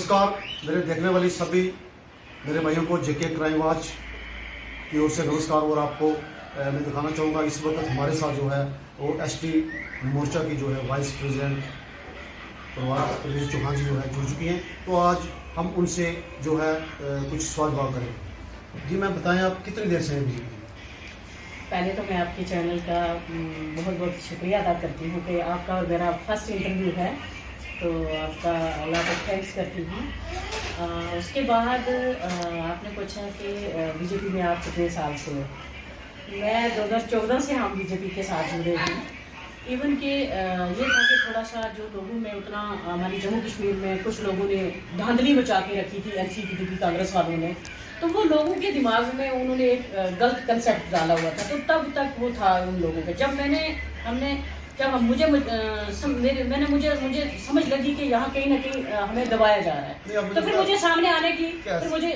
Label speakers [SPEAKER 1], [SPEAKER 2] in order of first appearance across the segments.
[SPEAKER 1] नमस्कार मेरे देखने वाली सभी मेरे भाइयों को जेके क्राइम वॉच की ओर से नमस्कार। और आपको मैं दिखाना चाहूँगा इस वक्त हमारे साथ जो है वो एसटी मोर्चा की जो है वाइस प्रेसिडेंट प्रभात चौहान जी जो है जुड़ चुकी हैं। तो आज हम उनसे जो है कुछ सवाल जवाब करेंगे। जी मैम बताएं, आप कितनी देर से हैं बीजेपी?
[SPEAKER 2] पहले तो मैं आपके चैनल का बहुत बहुत शुक्रिया अदा करती हूँ कि आपका और मेरा फर्स्ट इंटरव्यू है, तो आपका लॉट ऑफ थैंक्स करती हूँ। उसके बाद आपने पूछा कि बीजेपी में आप कितने साल से हो। मैं 2014 से हम बीजेपी के साथ जुड़े हूँ। इवन कि ये था कि थोड़ा सा जो लोगों में उतना हमारी जम्मू कश्मीर में कुछ लोगों ने धांधली मचा के रखी थी, एनसीपीडीपी कांग्रेस वालों ने, तो वो लोगों के दिमाग में उन्होंने एक गलत कंसेप्ट डाला हुआ था। तो तब तक वो था उन लोगों के। मुझे समझ लगी कि यहाँ कहीं ना कहीं हमें दबाया जा रहा है, तो फिर मुझे सामने आने की फिर मुझे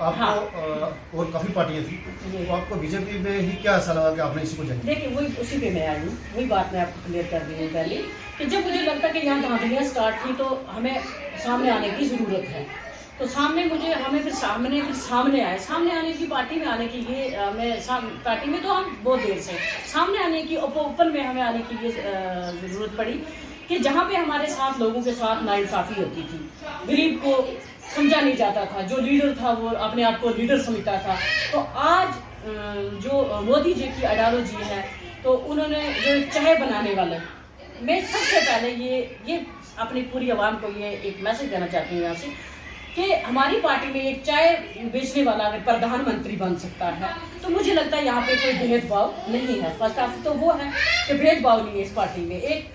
[SPEAKER 1] आपको और काफ़ी पार्टियाँ थी, तो आपको बीजेपी में ही क्या ऐसा लगा कि आपने इसी को जाना?
[SPEAKER 2] देखिए वही उसी पे मैं आई हूँ, वही बात मैं आपको क्लियर कर दी हूँ पहले कि जब मुझे लगता कि यहाँ धांधलियाँ स्टार्ट थी तो हमें सामने आने की ज़रूरत है। तो हमें फिर सामने आए। सामने आने की पार्टी में आने के लिए पार्टी में तो हम बहुत देर से सामने आने की ओपन में हमें आने की ये ज़रूरत पड़ी कि जहाँ पे हमारे साथ लोगों के साथ नाइंसाफ़ी होती थी, गरीब को समझा नहीं जाता था, जो लीडर था वो अपने आप को लीडर समझता था। तो आज जो मोदी जी की आइडियोलॉजी है, तो उन्होंने जो चाय बनाने वाले, मैं सबसे पहले ये अपनी पूरी आवाम को ये एक मैसेज देना चाहती हूँ यहाँ से कि हमारी पार्टी में एक चाय बेचने वाला अगर प्रधानमंत्री बन सकता है तो मुझे लगता है यहाँ पे कोई भेदभाव नहीं है। फर्स्ट ऑफ तो वो है कि भेदभाव नहीं है इस पार्टी में। एक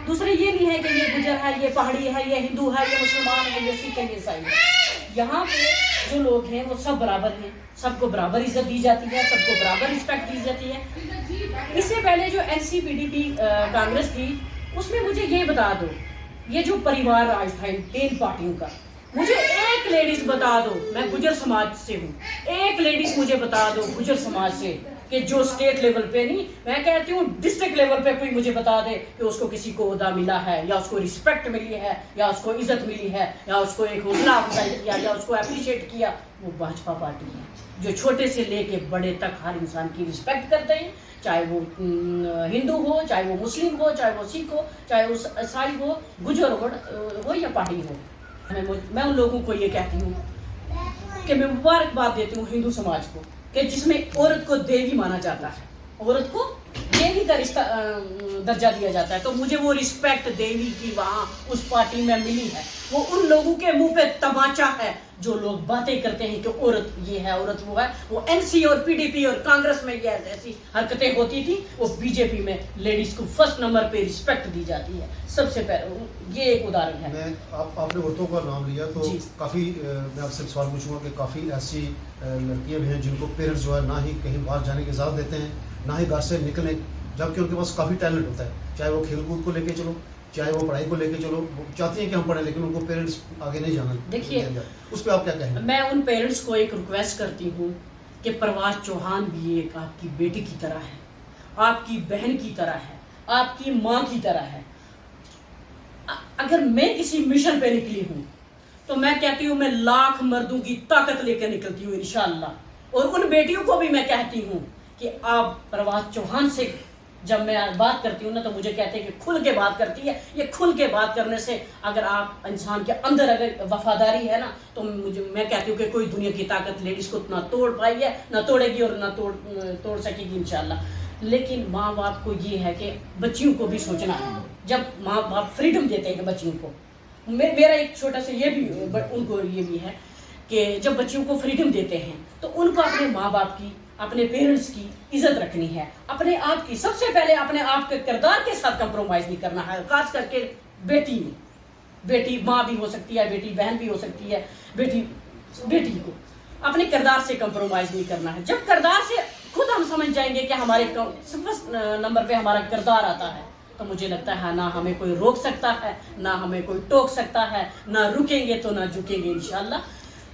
[SPEAKER 2] दूसरे ये नहीं है कि ये गुजर है, ये पहाड़ी है, ये हिंदू है, ये मुसलमान है, ये सिख है, ये ईसाई है। यहाँ पे जो लोग हैं वो सब बराबर हैं, सबको बराबर इज्जत दी जाती है, सबको बराबर रिस्पेक्ट दी जाती है। इससे पहले जो एनसीपीडीपी कांग्रेस थी उसमें मुझे ये बता दो, ये जो परिवार राज था इन 3 पार्टियों का, मुझे एक लेडीज बता दो, मैं गुजर समाज से हूँ, एक लेडीज मुझे बता दो गुजर समाज से कि जो स्टेट लेवल पे नहीं, मैं कहती हूँ डिस्ट्रिक्ट लेवल पे कोई मुझे बता दे कि उसको किसी को ओहदा मिला है, या उसको रिस्पेक्ट मिली है, या उसको इज्जत मिली है, या उसको एक हौसला अफजाई किया, या उसको अप्रिशिएट किया। वो भाजपा पार्टी है जो छोटे से लेके बड़े तक हर इंसान की रिस्पेक्ट करते हैं, चाहे वो हिंदू हो, चाहे वो मुस्लिम हो, चाहे वो सिख हो, चाहे वो ईसाई हो, गुजर हो या पहाड़ी हो। मैं उन लोगों को ये कहती हूँ कि मैं मुबारकबाद देती हूँ हिंदू समाज को कि जिसमें औरत को देवी माना जाता है, औरत को देवी का रिश्ता दर्जा दिया जाता है। तो मुझे वो रिस्पेक्ट देवी की वहाँ उस पार्टी में मिली है। वो उन लोगों के मुंह पे तमाचा है जो लोग बातें करते हैं कि औरत ये है, औरत वो है। वो एनसी और पीडीपी और कांग्रेस में ये ऐसी हरकतें होती थी, वो बीजेपी में लेडीज को फर्स्ट नंबर पे रिस्पेक्ट दी जाती है। सबसे पहले ये एक उदाहरण है।
[SPEAKER 1] आपने औरतों का नाम लिया तो काफ़ी मैं आपसे सवाल पूछूंगा कि काफ़ी ऐसी लड़कियां भी हैं जिनको पेरेंट्स जो है ना ही कहीं बाहर जाने की इजाज़त देते हैं, ना ही घर से निकलने, जबकि उनके पास काफ़ी टैलेंट होता है। चाहे वो खेलकूद को लेके चलो, चाहे वो पढ़ाई को लेके चलो, वो चाहती हैं कि हम पढ़ें, लेकिन उनको पेरेंट्स आगे नहीं जाना।
[SPEAKER 2] देखिए
[SPEAKER 1] उस पर आप क्या कहेंगे?
[SPEAKER 2] मैं उन पेरेंट्स को एक रिक्वेस्ट करती हूँ कि प्रभात चौहान भी एक आपकी बेटी की तरह है, आपकी बहन की तरह है, आपकी माँ की तरह है। अगर मैं किसी मिशन पे निकली हूँ तो मैं कहती हूँ मैं लाख मर्दों की ताकत लेकर निकलती हूँ इंशाअल्लाह। और उन बेटियों को भी मैं कहती हूँ कि आप प्रभात चौहान से जब मैं बात करती हूँ ना तो मुझे कहते हैं कि खुल के बात करती है। ये खुल के बात करने से अगर आप इंसान के अंदर अगर वफादारी है ना तो मैं कहती हूँ कि कोई दुनिया की ताकत लेडीज को ना तोड़ पाई है, ना तोड़ेगी और ना तोड़ सकेगी इंशाल्लाह। लेकिन माँ बाप को ये है कि बच्चियों को भी सोचना है। जब माँ बाप फ्रीडम देते हैं बच्चियों को, मेरा एक छोटा सा ये भी उनको ये भी है कि जब बच्चियों को फ्रीडम देते हैं तो उनको अपने माँ बाप की, अपने पेरेंट्स की इज्जत रखनी है, अपने आप की। सबसे पहले अपने आप के किरदार के साथ कंप्रोमाइज नहीं करना है। खास करके बेटी में, बेटी माँ भी हो सकती है, बेटी बहन भी हो सकती है, बेटी को अपने किरदार से कंप्रोमाइज नहीं करना है। जब किरदार से खुद हम समझ जाएंगे कि हमारे फर्स्ट नंबर पे हमारा किरदार आता है तो मुझे लगता है ना हमें कोई रोक सकता है, ना हमें कोई टोक सकता है, ना रुकेंगे तो ना झुकेंगे इंशाल्लाह।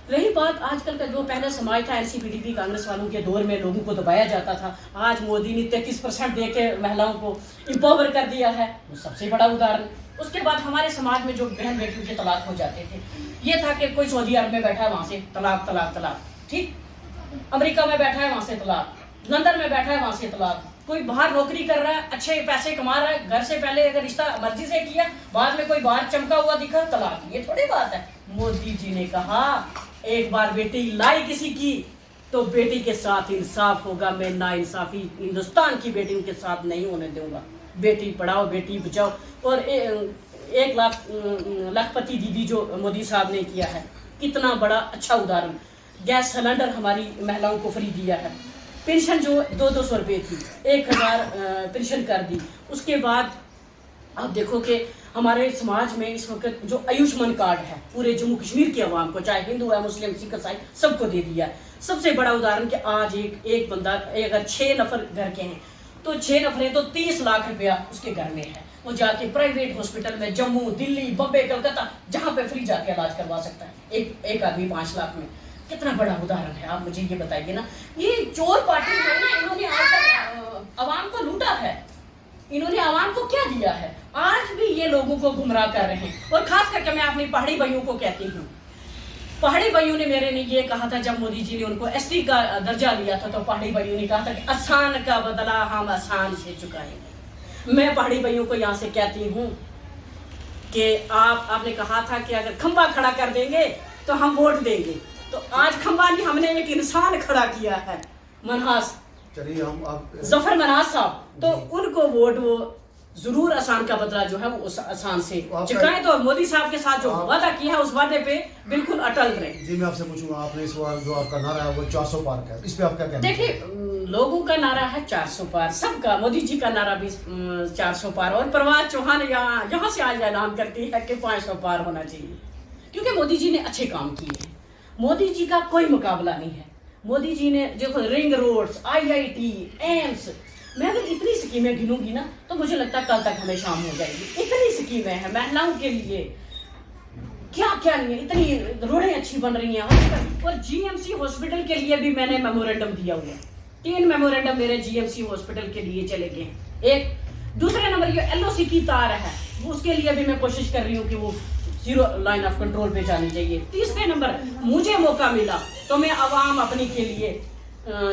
[SPEAKER 2] रही बात आजकल का जो पहले समाज था एनसीपीडीपी कांग्रेस वालों के दौर में लोगों को दबाया जाता था, आज मोदी ने 33% दे के महिलाओं को एम्पावर कर दिया है, वो सबसे बड़ा उदाहरण। उसके बाद हमारे समाज में जो बहन बेटियों के तलाक हो जाते थे, ये था कि कोई सऊदी अरब में बैठा है, वहां से तलाक तलाक तलाक, ठीक, अमेरिका में बैठा है, वहां से तलाक, लंदन में बैठा है, वहां से तलाक, कोई बाहर नौकरी कर रहा है, अच्छे पैसे कमा रहा है, घर से पहले अगर रिश्ता मर्जी से किया, बाद में कोई बाहर चमका हुआ दिखा, तलाक, ये थोड़ी बात है। मोदी जी ने कहा एक बार बेटी लाई किसी की तो बेटी के साथ इंसाफ होगा, मैं ना इंसाफी हिंदुस्तान की बेटियों के साथ नहीं होने दूंगा। बेटी पढ़ाओ बेटी बचाओ। और 1,00,00,000 दीदी जो मोदी साहब ने किया है, कितना बड़ा अच्छा उदाहरण। गैस सिलेंडर हमारी महिलाओं को फ्री दिया है। पेंशन जो 200 रुपये थी 1000 पेंशन कर दी। उसके बाद आप देखो कि हमारे समाज में इस वक्त जो आयुष्मान कार्ड है पूरे जम्मू कश्मीर के अवाम को, चाहे हिंदू है मुस्लिम सिख ईसाई, सबको दे दिया है। सबसे बड़ा उदाहरण कि आज एक बंदा अगर 6 नफर घर के हैं तो 6 नफरें तो 30 लाख रुपया उसके घर में है। वो जाके प्राइवेट हॉस्पिटल में जम्मू दिल्ली बम्बे कलकत्ता जहाँ पे फ्री जाके इलाज करवा सकता है एक आदमी 5 लाख में। कितना बड़ा उदाहरण है, आप मुझे ये बताइए ना। ये चोर पार्टी है ना, इन्होंने आज तक अवाम को लूटा है, इन्होंने अवाम को क्या दिया है, आज भी ये लोगों को गुमराह कर रहे हैं। और खास करके मैं अपनी पहाड़ी भाइयों को कहती हूँ, पहाड़ी भाइयों ने मेरे ने ये कहा था जब मोदी जी ने उनको एसटी का दर्जा लिया था, तो पहाड़ी भाइयों ने कहा था कि आसान का बदला हम आसान से चुकाएंगे। मैं पहाड़ी भाइयों को यहाँ से कहती हूँ कि आपने कहा था कि अगर खंबा खड़ा कर देंगे तो हम वोट देंगे, तो आज खंबा नहीं, हमने एक इंसान खड़ा किया है, मनहास,
[SPEAKER 1] चलिए हम आप
[SPEAKER 2] जफर मनाज साहब, तो उनको वोट वो जरूर आसान का बदला जो है वो आसान से चुकाएं। तो मोदी साहब के साथ जो वादा किया है उस वादे पे बिल्कुल अटल रहे।
[SPEAKER 1] जी मैं आपसे पूछूंगा, आपने इस बार जो आपका नारा है वो 400 पार का है, इस पे आप क्या कहते हैं?
[SPEAKER 2] देखिए लोगों का नारा है 400 पार, सबका, मोदी जी का नारा भी 400 पार, और प्रभात चौहान यहाँ से आज ऐलान करती है कि 500 पार होना चाहिए, क्योंकि मोदी जी ने अच्छे काम किए हैं। मोदी जी का कोई मुकाबला नहीं है। मोदी जी ने देखो रिंग रोड्स, IIT, एम्स, मैं अगर इतनी स्कीमें गिनूंगी ना तो मुझे लगता है कल तक हमें शाम हो जाएगी। इतनी स्कीमें हैं महिलाओं के लिए, क्या क्या नहीं है, इतनी रोडें अच्छी बन रही हैं। और GMC हॉस्पिटल के लिए भी मैंने मेमोरेंडम दिया हुआ है, 3 मेमोरेंडम मेरे GMC हॉस्पिटल के लिए चले गए। एक दूसरे नंबर ये LOC की तार है, उसके लिए भी मैं कोशिश कर रही हूँ कि वो 0 लाइन ऑफ कंट्रोल पे जानी चाहिए। तीसरे नंबर मुझे मौका मिला तो मैं आवाम अपनी के लिए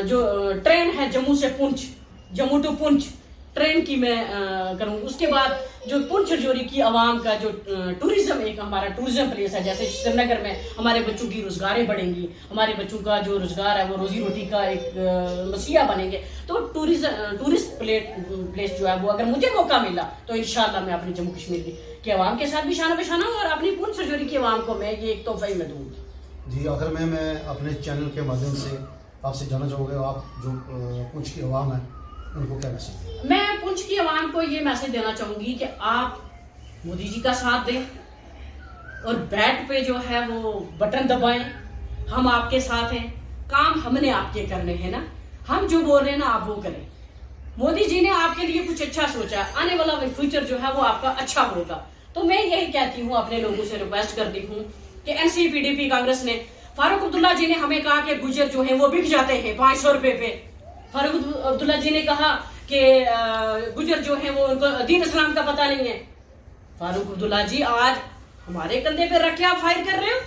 [SPEAKER 2] जो ट्रेन है जम्मू से पुंछ, जम्मू टू पुंछ ट्रेन की मैं करूँ। उसके बाद जो पुंछ रजौरी की आवाम का जो टूरिज्म, एक हमारा टूरिज्म प्लेस है, जैसे श्रीनगर में हमारे बच्चों की रोजगारें बढ़ेंगी, हमारे बच्चों का जो रोजगार है वो रोजी रोटी का एक मसीहा बनेंगे। तो टूरिस्ट प्लेस जो है वो अगर मुझे मौका मिला तो इंशाल्लाह मैं अपनी जम्मू कश्मीर के आवाम के साथ भी शाना बशाना हूँ और अपनी पुंछ रजौरी की आवाम को मैं ये एक तोहफा ही मैं दूंगी।
[SPEAKER 1] जी आखिर में मैं अपने चैनल के माध्यम से आपसे जानना चाहूँगा, आप जो पुंछ की आवाम है उनको क्या मैसेज?
[SPEAKER 2] मैं पुंछ की आवाम को ये मैसेज देना चाहूंगी कि आप मोदी जी का साथ दें और बैट पे जो है वो बटन दबाएं। हम आपके साथ हैं, काम हमने आपके करने हैं ना, हम जो बोल रहे हैं ना आप वो करें। मोदी जी ने आपके लिए कुछ अच्छा सोचा, आने वाला फ्यूचर जो है वो आपका अच्छा होगा। तो मैं यही कहती हूँ, अपने लोगों से रिक्वेस्ट करती हूँ कि NCPDP कांग्रेस ने, फारूक अब्दुल्ला जी ने हमें कहा कि गुजर जो है वो बिक जाते हैं 500 रुपए पे। फारूक अब्दुल्ला जी ने कहा कि गुजर जो है वो उनको दीन इस्लाम का पता नहीं है। फारूक अब्दुल्ला जी आज हमारे कंधे पे रख के आप फायर कर रहे हो,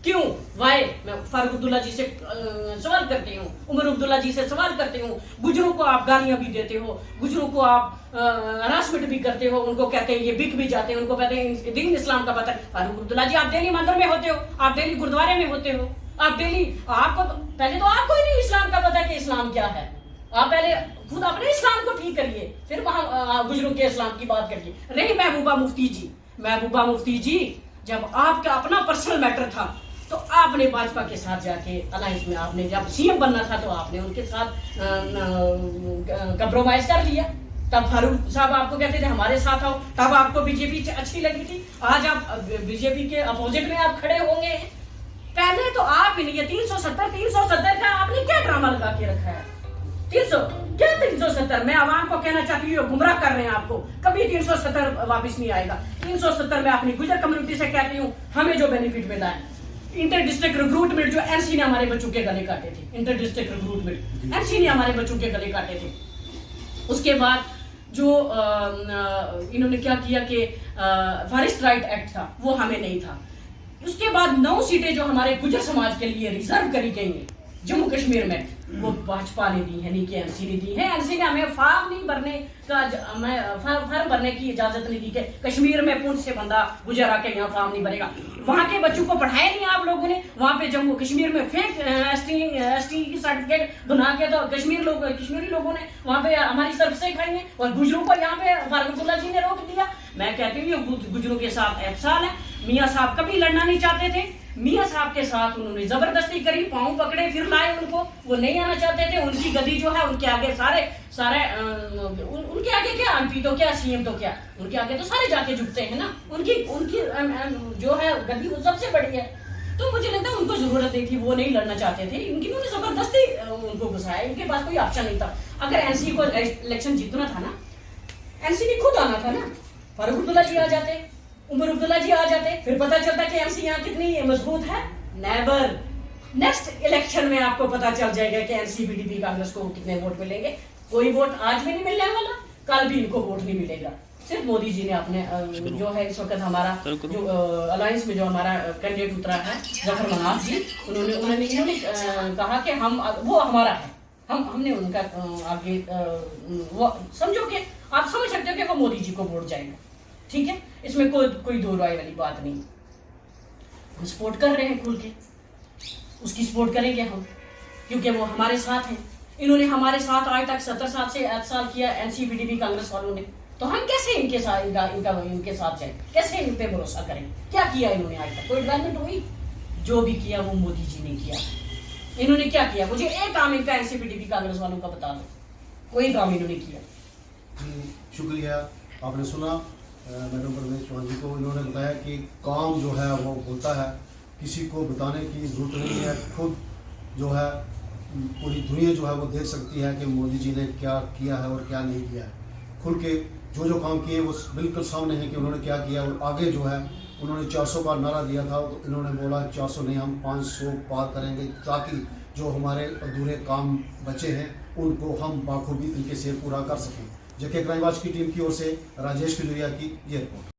[SPEAKER 2] क्यों? वाई? मैं फारूक अब्दुल्ला जी से सवाल करती हूँ, उमर अब्दुल्ला जी से सवाल करती हूँ। गुजरों को आप गालियां भी देते हो, गुजरों को आप हरासमेंट भी करते हो, उनको कहते हैं ये बिक भी जाते हैं, उनको कहते हैं दीन इस्लाम का पता है। फारूक अब्दुल्ला जी आप डेली मंदिर में होते हो, आप डेली गुरुद्वारे में होते हो, आप डेली, आपको पहले तो आपको ही नहीं इस्लाम का पता कि इस्लाम क्या है। आप पहले खुद अपने इस्लाम को ठीक करिए, फिर वहां गुजरों के इस्लाम की बात करिए। रही महबूबा मुफ्ती जी, महबूबा मुफ्ती जी जब आपका अपना पर्सनल मैटर था तो आपने भाजपा के साथ जाके अलायंस में, आपने जब CM बनना था तो आपने उनके साथ कंप्रोमाइज कर लिया। तब फारूक साहब आपको कहते थे हमारे साथ आओ, तब आपको बीजेपी अच्छी लगी थी। आज आप बीजेपी के अपोजिट में आप खड़े होंगे। पहले तो आप ही नहीं, 370 का आपने क्या ड्रामा लगा के रखा है? 370 मैं आवाम को कहना चाहती हूँ, गुमराह कर रहे हैं आपको। कभी 370 वापस नहीं आएगा। 370 में अपनी गुजर कम्युनिटी से कहती हूँ, हमें जो बेनिफिट मिला है इंटर डिस्ट्रिक्ट रिक्रूटमेंट जो एनसी ने हमारे बच्चों के गले काटे थे, इंटर डिस्ट्रिक्ट रिक्रूटमेंट एनसी ने हमारे बच्चों के गले काटे थे। उसके बाद जो इन्होंने क्या किया कि फॉरेस्ट राइट एक्ट था वो हमें नहीं था। उसके बाद 9 सीटें जो हमारे गुजर समाज के लिए रिजर्व करी गई हैं जम्मू कश्मीर में, वो भाजपा ने दी है, नहीं कि एनसी ने दी है। एनसी ने हमें फॉर्म नहीं भरने का, फॉर्म भरने की इजाजत नहीं दी कि कश्मीर में पुंछ से बंदा गुजर आके यहाँ फॉर्म नहीं भरेगा। वहाँ के बच्चों को पढ़ाया नहीं आप लोगों ने। वहाँ पे जम्मू कश्मीर में फेक एसटी की सर्टिफिकेट बना के तो कश्मीरी लोगों ने वहाँ पे हमारी सर्विसें खाई हैं, और गुजरों को यहाँ पे फारूकुल्लाह जी ने रोक दिया। मैं कहती हूँ ये गुजरों के साथ एहसान है। मियाँ साहब कभी लड़ना नहीं चाहते थे, मियाँ साहब के साथ उन्होंने जबरदस्ती करी, पाँव पकड़े फिर लाए उनको। वो नहीं आना चाहते थे। उनकी गद्दी जो है उनके आगे सारे उनके आगे क्या एमपी तो क्या सीएम तो क्या, उनके आगे तो सारे जाके झुकते हैं ना। उनकी जो है गद्दी वो सबसे बड़ी है। तो मुझे लगता है उनको जरूरत नहीं थी, वो नहीं लड़ना चाहते थे। उन्होंने जबरदस्ती उनको घुसाया, इनके पास कोई ऑप्शन नहीं था। अगर एनसी को इलेक्शन जीतना था ना, एनसी ने खुद आना था ना। फारूक अब्दुल्ला जी आ जाते, उमर अब्दुल्ला जी आ जाते, फिर पता चलता कि एनसी यहाँ कितनी मजबूत है। नेवर। नेक्स्ट इलेक्शन में आपको पता चल जाएगा कि एनसी पीडीपी कांग्रेस को कितने वोट मिलेंगे। कोई वोट आज भी नहीं मिलने वाला, कल भी इनको वोट नहीं मिलेगा। सिर्फ मोदी जी ने अपने जो है इस वक्त हमारा जो अलायंस में जो हमारा कैंडिडेट उतरा है जफर मनाफ जी, इन्होंने कहा कि हम वो हमारा है, हमने उनका आगे वो समझो कि आप समझ सकते हो कि वो मोदी जी को वोट जाएगा। ठीक है, इसमें कोई दो राय वाली बात नहीं। हम सपोर्ट कर रहे हैं खुल के, उसकी सपोर्ट करेंगे हम, क्योंकि वो हमारे साथ हैं। इन्होंने हमारे साथ आज तक 70 से 8 साल किया एनसीपीडीपी कांग्रेस वालों ने। तो हम कैसे इनके साथ इनके साथ जाए, कैसे इन पे भरोसा करें? क्या किया इन्होंने आज तक? कोई डेवलपमेंट हुई? जो भी किया वो मोदी जी ने किया। इन्होंने क्या किया? मुझे एक काम इनका एनसीपीडीपी कांग्रेस वालों का बता दो, कोई काम इन्होंने किया?
[SPEAKER 1] जी शुक्रिया। आपने सुना मैडम परवेज चौहान जी को, इन्होंने बताया कि काम जो है वो होता है, किसी को बताने की ज़रूरत नहीं है। खुद जो है पूरी दुनिया जो है वो देख सकती है कि मोदी जी ने क्या किया है और क्या नहीं किया है। खुल के जो काम किए वो बिल्कुल सामने है कि उन्होंने क्या किया। और आगे जो है उन्होंने 400 का नारा दिया था, तो इन्होंने बोला 400 नहीं हम 500 पार करेंगे, ताकि जो हमारे अधूरे काम बचे हैं उनको हम बाखूबी तरीके से पूरा कर सकें। जेके क्राइम वॉच की टीम की ओर से राजेश खजूरिया की ये रिपोर्ट।